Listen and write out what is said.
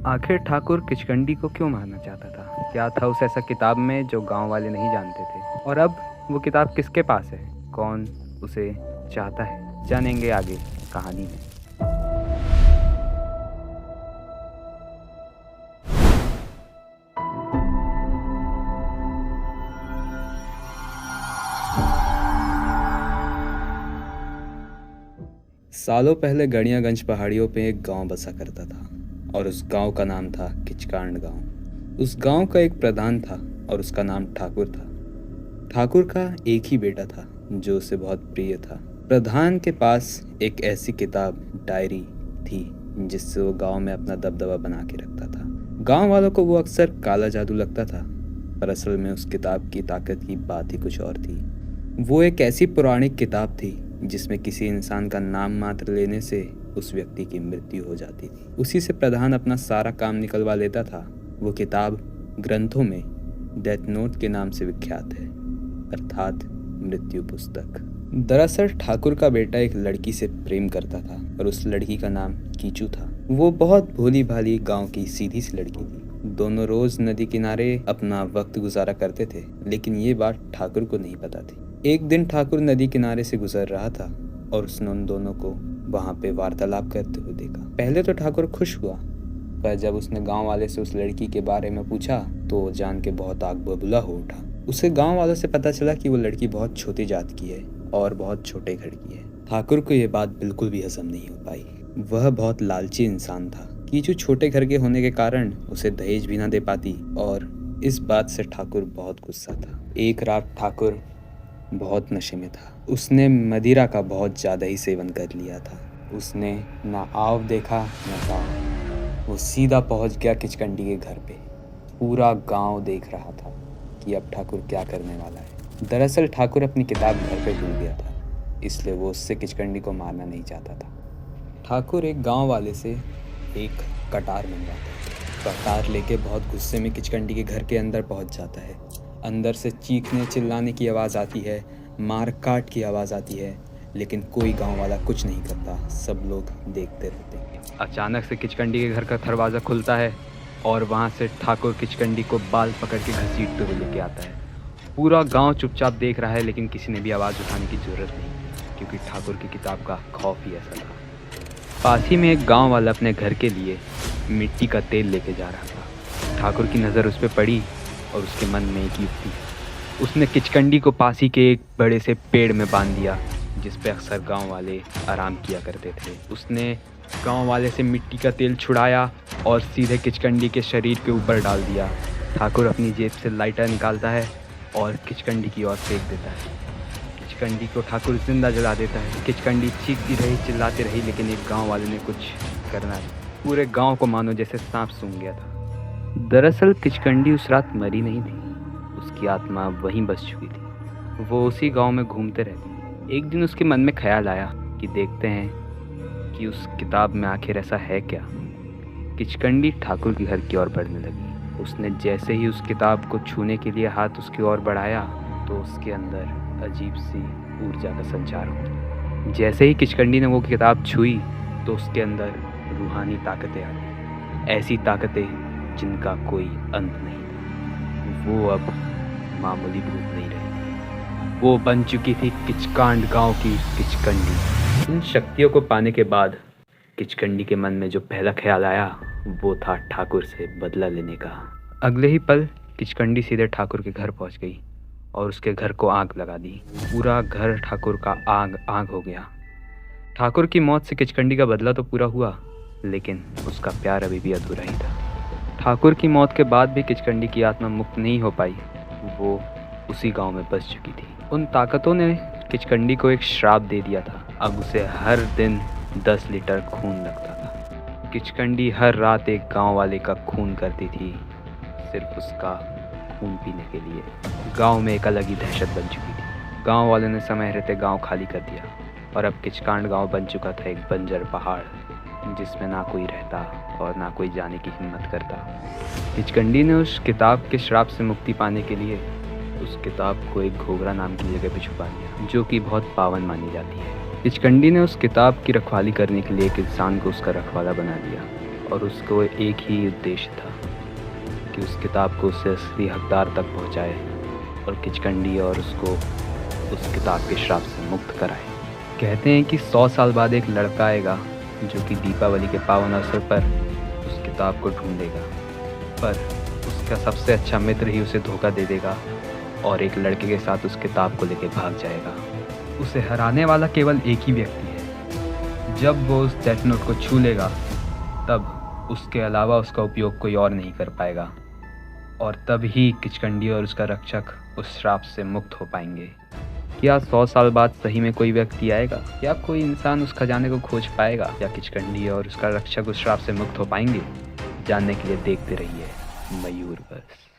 आखिर ठाकुर किचकंडी को क्यों मारना चाहता था? क्या था उस ऐसा किताब में जो गांव वाले नहीं जानते थे? और अब वो किताब किसके पास है? कौन उसे चाहता है? जानेंगे आगे कहानी में। सालों पहले गणियागंज पहाड़ियों पे एक गांव बसा करता था और उस गांव का नाम था किचकांड गांव। उस गांव का एक प्रधान था और उसका नाम ठाकुर था। ठाकुर का एक ही बेटा था जो उसे बहुत प्रिय था। प्रधान के पास एक ऐसी किताब डायरी थी जिससे वो गांव में अपना दबदबा बना के रखता था। गांव वालों को वो अक्सर काला जादू लगता था, पर असल में उस किताब की ताकत की बात ही कुछ और थी। वो एक ऐसी पौराणिक किताब थी जिसमें किसी इंसान का नाम मात्र लेने से उस व्यक्ति की मृत्यु हो जाती थी। उसी से प्रधान अपना सारा काम निकलवा लेता था। वो किताब ग्रंथों में डेथ नोट के नाम से विख्यात है, अर्थात मृत्यु पुस्तक। दरअसल ठाकुर का बेटा एक लड़की से प्रेम करता था और उस लड़की का नाम कीचू था। वो बहुत भोली भाली गांव की सीधी सी लड़की थी। दोनों रोज नदी किनारे अपना वक्त गुजारा करते थे, लेकिन ये बात ठाकुर को नहीं पता थी। एक दिन ठाकुर नदी किनारे से गुजर रहा था और उसने उन दोनों को वहां पे वार्तालाप करते हुए देखा। पहले तो ठाकुर खुश हुआ, पर जब उसने गांव वाले से उस लड़की के बारे में पूछा तो वो जान के बहुत आग बबूला हो उठा। उसे गांव वालों से पता चला कि वो लड़की बहुत छोटी जात की है और बहुत छोटे घर की है। ठाकुर को ये बात बिल्कुल भी हजम नहीं हो पाई। वह बहुत लालची इंसान था। कीचू छोटे घर के होने के कारण उसे दहेज भी ना दे पाती और इस बात से ठाकुर बहुत गुस्सा था। एक रात ठाकुर बहुत नशे में था। उसने मदिरा का बहुत ज़्यादा ही सेवन कर लिया था। उसने ना आव देखा ना गाँव। वो सीधा पहुंच गया किचकंडी के घर पे। पूरा गांव देख रहा था कि अब ठाकुर क्या करने वाला है। दरअसल ठाकुर अपनी किताब घर पे भूल गया था, इसलिए वो उससे किचकंडी को मारना नहीं चाहता था। ठाकुर एक गांव वाले से एक कटार मंगवाता है। कटार लेके बहुत गुस्से में किचकंडी के घर के अंदर पहुंच जाता है। अंदर से चीखने चिल्लाने की आवाज़ आती है, मार काट की आवाज़ आती है, लेकिन कोई गांव वाला कुछ नहीं करता। सब लोग देखते रहते हैं। अचानक से किचकंडी के घर का दरवाज़ा खुलता है और वहाँ से ठाकुर किचकंडी को बाल पकड़ के घसीटते हुए लेके आता है। पूरा गांव चुपचाप देख रहा है, लेकिन किसी ने भी आवाज़ उठाने की जरूरत नहीं, क्योंकि ठाकुर की किताब का खौफ ही ऐसा था। पास ही में एक गांव वाला अपने घर के लिए मिट्टी का तेल लेके जा रहा था। ठाकुर की नज़र उस पर पड़ी और उसके मन में एक युक्ति। उसने किचकंडी को पास ही के एक बड़े से पेड़ में बांध दिया, जिस पे अक्सर गांव वाले आराम किया करते थे। उसने गांव वाले से मिट्टी का तेल छुड़ाया और सीधे किचकंडी के शरीर के ऊपर डाल दिया। ठाकुर अपनी जेब से लाइटर निकालता है और किचकंडी की ओर फेंक देता है। किचकंडी को ठाकुर जिंदा जला देता है। किचकंडी चीखती रही, चिल्लाती रही, लेकिन एक गाँव वाले ने कुछ करना नहीं। पूरे गाँव को मानो जैसे सांप सूंघ गया था। दरअसल किचकंडी उस रात मरी नहीं थी, उसकी आत्मा वहीं बस चुकी थी। वो उसी गांव में घूमते रहती। एक दिन उसके मन में ख्याल आया कि देखते हैं कि उस किताब में आखिर ऐसा है क्या। किचकंडी ठाकुर के घर की ओर बढ़ने लगी। उसने जैसे ही उस किताब को छूने के लिए हाथ उसकी ओर बढ़ाया तो उसके अंदर अजीब सी ऊर्जा का संचार हुआ। जैसे ही किचकंडी ने वो किताब छुई तो उसके अंदर रूहानी ताकतें आ गई, ऐसी ताकतें जिनका कोई अंत नहीं था। वो अब मामूली भूत नहीं रही थी, वो बन चुकी थी किचकांड गांव की किचकंडी। इन शक्तियों को पाने के बाद किचकंडी के मन में जो पहला ख्याल आया वो था ठाकुर से बदला लेने का। अगले ही पल किचकंडी सीधे ठाकुर के घर पहुंच गई और उसके घर को आग लगा दी। पूरा घर ठाकुर का आग आग हो गया। ठाकुर की मौत से किचकंडी का बदला तो पूरा हुआ, लेकिन उसका प्यार अभी भी अधूरा ही था। ठाकुर की मौत के बाद भी किचकंडी की आत्मा मुक्त नहीं हो पाई। वो उसी गांव में बस चुकी थी। उन ताकतों ने किचकंडी को एक श्राप दे दिया था। अब उसे हर दिन 10 लीटर खून लगता था। किचकंडी हर रात एक गांव वाले का खून करती थी, सिर्फ उसका खून पीने के लिए। गांव में एक अलग ही दहशत बन चुकी थी। गांव वालों ने समय रहते गांव खाली कर दिया और अब किचकांड गांव बन चुका था एक बंजर पहाड़, जिसमें ना कोई रहता और ना कोई जाने की हिम्मत करता। किचकंडी ने उस किताब के श्राप से मुक्ति पाने के लिए उस किताब को एक घोघरा नाम की जगह पे छुपा दिया, जो कि बहुत पावन मानी जाती है। किचकंडी ने उस किताब की रखवाली करने के लिए एक इंसान को उसका रखवाला बना दिया और उसको एक ही उद्देश्य था कि उस किताब को उससे असली हकदार तक पहुंचाए और किचकंडी और उसको उस किताब के श्राप से मुक्त कराए। कहते हैं कि 100 साल बाद एक लड़का आएगा जो कि दीपावली के पावन अवसर पर उस किताब को ढूंढेगा, पर उसका सबसे अच्छा मित्र ही उसे धोखा दे देगा और एक लड़के के साथ उस किताब को लेकर भाग जाएगा। उसे हराने वाला केवल एक ही व्यक्ति है। जब वो उस डेथ नोट को छू लेगा तब उसके अलावा उसका उपयोग कोई और नहीं कर पाएगा और तब ही किचकंडी और उसका रक्षक उस श्राप से मुक्त हो पाएंगे। क्या 100 साल बाद सही में कोई व्यक्ति आएगा? क्या कोई इंसान उस खजाने को खोज पाएगा? या किचकंडी और उसका रक्षक उस श्राप से मुक्त हो पाएंगे? जानने के लिए देखते रहिए मयूरवर्स।